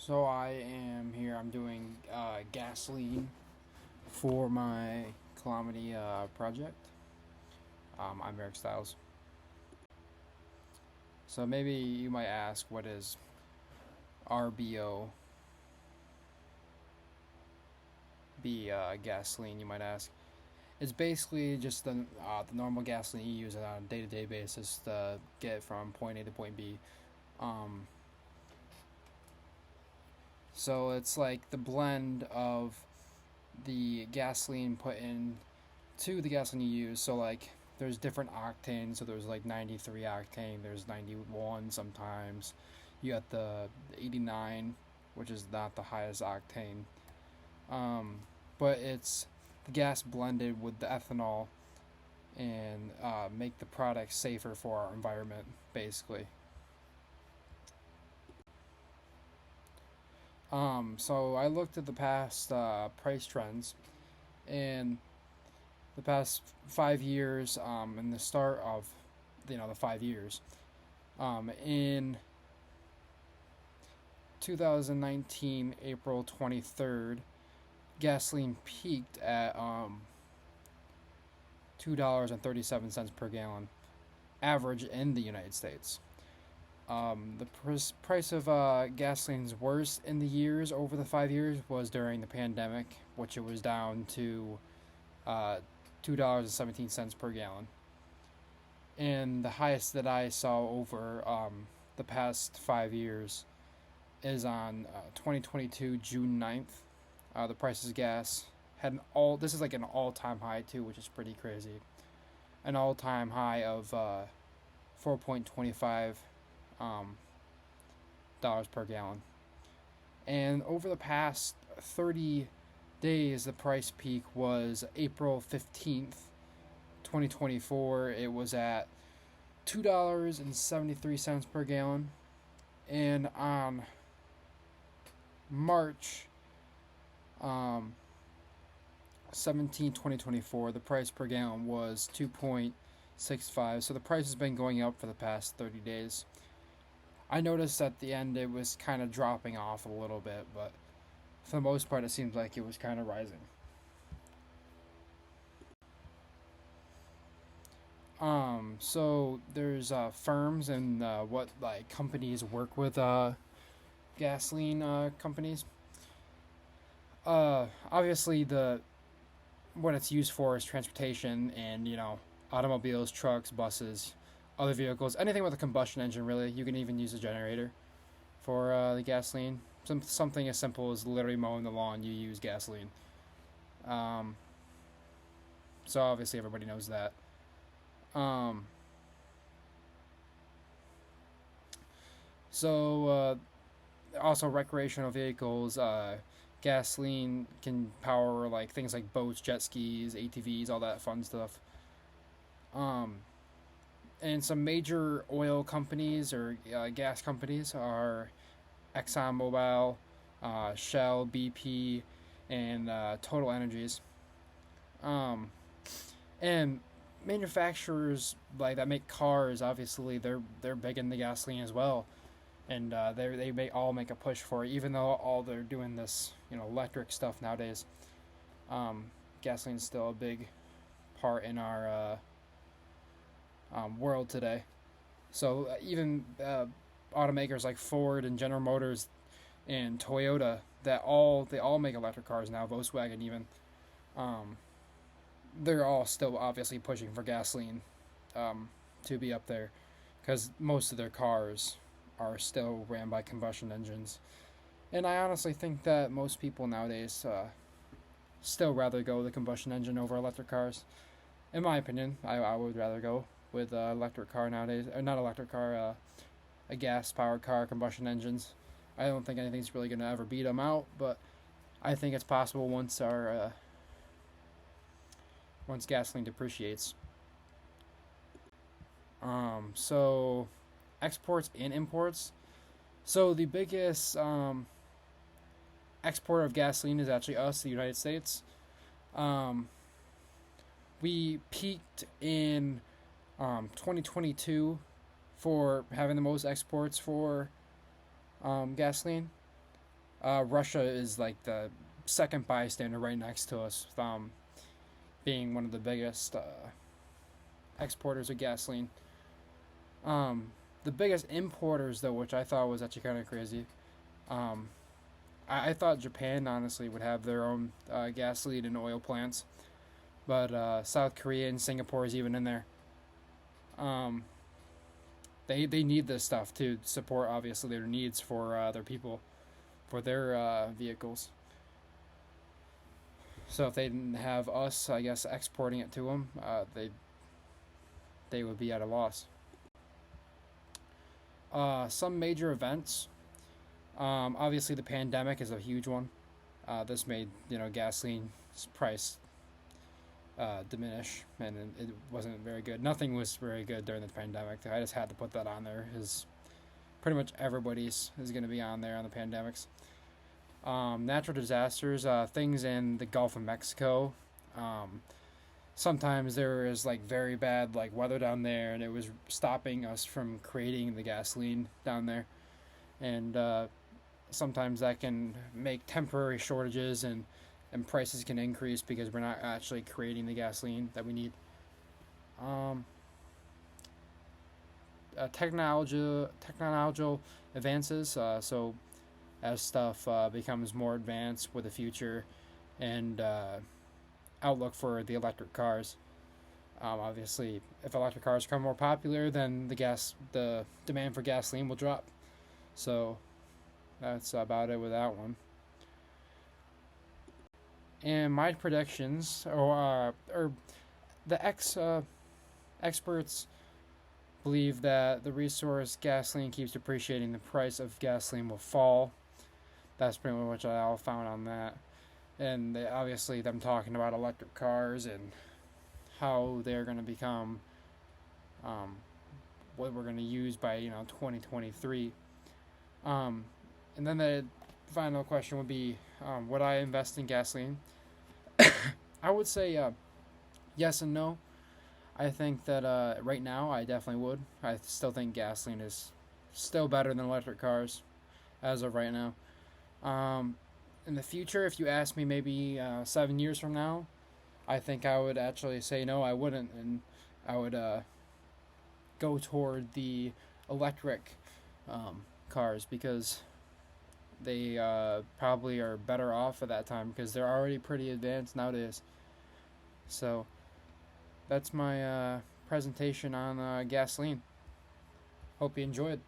So I am here. I'm doing gasoline for my Calamity project. I'm Eric Styles. So maybe you might ask, what is RBO? Be gasoline? You might ask. It's basically just the normal gasoline you use on a day-to-day basis to get from point A to point B. Um, so it's like the blend of the gasoline put in to the gasoline you use. So like there's different octanes. So there's like 93 octane. There's 91 sometimes. You got the 89, which is not the highest octane. Um, but it's the gas blended with the ethanol and make the product safer for our environment, basically. So I looked at the past price trends, and the past 5 years, in the start of the 5 years, in 2019 April 23rd, gasoline peaked at $2.37 per gallon, average in the United States. The price of gasoline's worst in the years over the 5 years was during the pandemic, which it was down to uh, $2.17 per gallon. And the highest that I saw over the past 5 years is on 2022 June 9th. The price of gas had this is like an all-time high too, which is pretty crazy. An all-time high of 4.25 um, dollars per gallon. And over the past 30 days, the price peak was April 15th, 2024. It was at $2.73 per gallon. And on March 17, 2024, the price per gallon was 2.65. So the price has been going up for the past 30 days. I noticed at the end it was kind of dropping off a little bit, but for the most part, it seems like it was kind of rising. So there's firms and what like companies work with gasoline companies. Obviously the what it's used for is transportation and automobiles, trucks, buses, other vehicles, anything with a combustion engine. Really, you can even use a generator for the gasoline. Something as simple as literally mowing the lawn, you use gasoline. Um, so obviously everybody knows that. Um, also recreational vehicles. Gasoline can power like things like boats, jet skis, ATVs, all that fun stuff. Um, and some major oil companies or gas companies are ExxonMobil, Shell, BP, and Total Energies. Um, and manufacturers like that make cars, obviously they're big in the gasoline as well, and they may all make a push for it, even though all they're doing this electric stuff nowadays. Um, Gasoline is still a big part in our world today. So even automakers like Ford and General Motors and Toyota, they all make electric cars now. Volkswagen even, um, they're all still obviously pushing for gasoline to be up there, because most of their cars are still ran by combustion engines. And I honestly think that most people nowadays still rather go the combustion engine over electric cars. In my opinion, I would rather go with electric car nowadays, or not electric car, a gas powered car, combustion engines. I don't think anything's really gonna ever beat them out, but I think it's possible once gasoline depreciates. So exports and imports. So the biggest exporter of gasoline is actually us, the United States. Um, we peaked in 2022 for having the most exports for gasoline. Russia is like the second bystander right next to us, being one of the biggest exporters of gasoline. The biggest importers, though, which I thought was actually kind of crazy. Um, I thought Japan honestly would have their own gasoline and oil plants, but South Korea and Singapore is even in there. Um, they need this stuff to support obviously their needs for their people for their vehicles. So if they didn't have us, I guess exporting it to them, they would be at a loss. Some major events. Obviously, the pandemic is a huge one. This made gasoline price diminish, and it wasn't very good. Nothing was very good during the pandemic. I just had to put that on there because pretty much everybody's is going to be on there on the pandemics. Natural disasters, things in the Gulf of Mexico. Um, Sometimes there is like very bad like weather down there, and it was stopping us from creating the gasoline down there. And sometimes that can make temporary shortages, and prices can increase because we're not actually creating the gasoline that we need. Um, technological advances. So as stuff becomes more advanced with the future and outlook for the electric cars. Obviously, if electric cars become more popular, then the demand for gasoline will drop. So that's about it with that one. And my predictions, or the experts believe that the resource gasoline keeps depreciating, the price of gasoline will fall. That's pretty much what I all found on that. And obviously, them talking about electric cars and how they're going to become um, what we're going to use by 2023. Um, and then the final question would be, would I invest in gasoline? I would say yes and no. I think that right now I definitely would. I still think gasoline is still better than electric cars as of right now. Um, in the future, if you ask me maybe 7 years from now, I think I would actually say no, I wouldn't, and I would go toward the electric cars because they probably are better off at that time because they're already pretty advanced nowadays. So that's my presentation on gasoline. Hope you enjoyed.